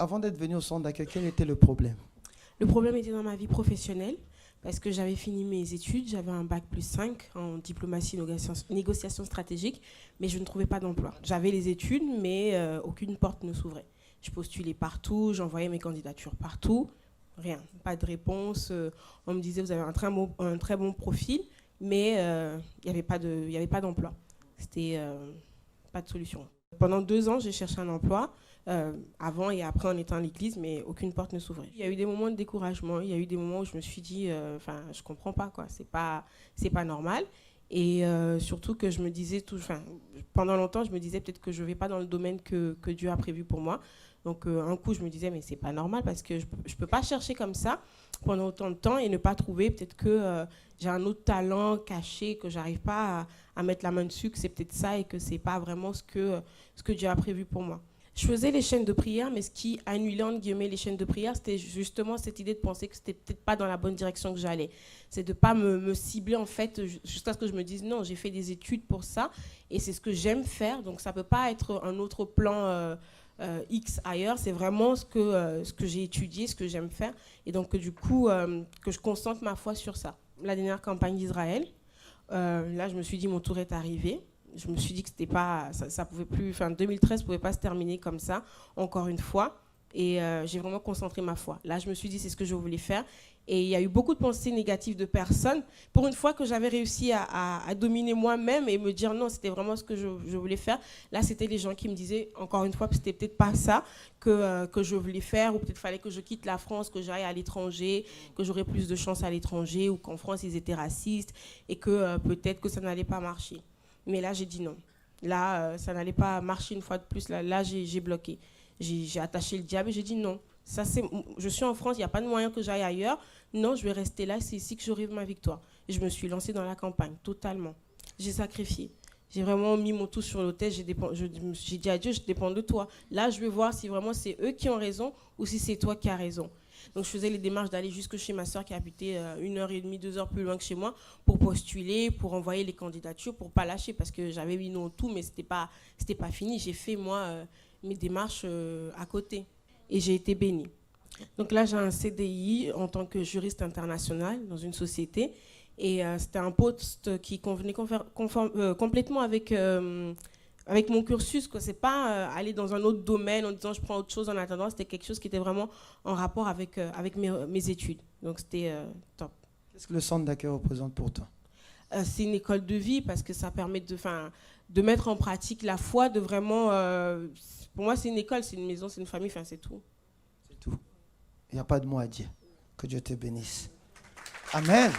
Avant d'être venu au centre d'accueil, quel était le problème? Le problème était dans ma vie professionnelle parce que j'avais fini mes études, j'avais un bac plus 5 en diplomatie et négociation stratégique, mais je ne trouvais pas d'emploi. J'avais les études, mais aucune porte ne s'ouvrait. Je postulais partout, j'envoyais mes candidatures partout, rien, pas de réponse. On me disait, vous avez un très bon profil, mais il n'y avait pas d'emploi. C'était pas de solution. Pendant 2 ans, j'ai cherché un emploi, avant et après en étant à l'église, mais aucune porte ne s'ouvrait. Il y a eu des moments de découragement, il y a eu des moments où je me suis dit, je comprends pas, quoi, c'est pas normal. Et surtout que je me disais, pendant longtemps, je me disais peut-être que je ne vais pas dans le domaine que Dieu a prévu pour moi. Donc un coup, je me disais, mais c'est pas normal parce que je ne peux pas chercher comme ça pendant autant de temps et ne pas trouver. Peut-être que j'ai un autre talent caché, que j'arrive pas à mettre la main dessus, que c'est peut-être ça et que c'est pas vraiment ce que Dieu a prévu pour moi. Je faisais les chaînes de prière, mais ce qui annulait, entre guillemets, les chaînes de prière, c'était justement cette idée de penser que c'était peut-être pas dans la bonne direction que j'allais. C'est de pas me cibler, en fait, jusqu'à ce que je me dise, non, j'ai fait des études pour ça, et c'est ce que j'aime faire, donc ça peut pas être un autre plan X ailleurs, c'est vraiment ce que j'ai étudié, ce que j'aime faire, et donc du coup, que je concentre ma foi sur ça. La dernière campagne d'Israël, là, je me suis dit, mon tour est arrivé. Je me suis dit que c'était pas, ça pouvait plus, 2013 pouvait pas se terminer comme ça, encore une fois. Et j'ai vraiment concentré ma foi. Là, je me suis dit, c'est ce que je voulais faire. Et il y a eu beaucoup de pensées négatives de personnes. Pour une fois que j'avais réussi à dominer moi-même et me dire non, c'était vraiment ce que je voulais faire. Là, c'était les gens qui me disaient, encore une fois, que c'était peut-être pas ça que je voulais faire, ou peut-être fallait que je quitte la France, que j'aille à l'étranger, que j'aurais plus de chance à l'étranger, ou qu'en France, ils étaient racistes, et que peut-être que ça n'allait pas marcher. Mais là, j'ai dit non. Là, ça n'allait pas marcher une fois de plus. Là j'ai bloqué. J'ai attaché le diable et j'ai dit non. Ça, je suis en France, il n'y a pas de moyen que j'aille ailleurs. Non, je vais rester là, c'est ici que j'aurai ma victoire. Et je me suis lancée dans la campagne, totalement. J'ai sacrifié. J'ai vraiment mis mon tout sur l'autel. J'ai dit à Dieu, je dépends de toi. Là, je vais voir si vraiment c'est eux qui ont raison ou si c'est toi qui as raison. Donc, je faisais les démarches d'aller jusque chez ma soeur qui habitait 1h30, 2 heures plus loin que chez moi pour postuler, pour envoyer les candidatures, pour ne pas lâcher parce que j'avais mis non tout, mais ce n'était pas fini. J'ai fait, moi, mes démarches à côté et j'ai été bénie. Donc là, j'ai un CDI en tant que juriste international dans une société et c'était un poste qui convenait complètement avec mon cursus. Ce n'est pas aller dans un autre domaine en disant je prends autre chose en attendant. C'était quelque chose qui était vraiment en rapport avec mes études. Donc c'était top. Qu'est-ce que le centre d'accueil représente pour toi? C'est une école de vie parce que ça permet de mettre en pratique la foi, de vraiment... pour moi, c'est une école, c'est une maison, c'est une famille, c'est tout. C'est tout. Il n'y a pas de mot à dire. Que Dieu te bénisse. Amen.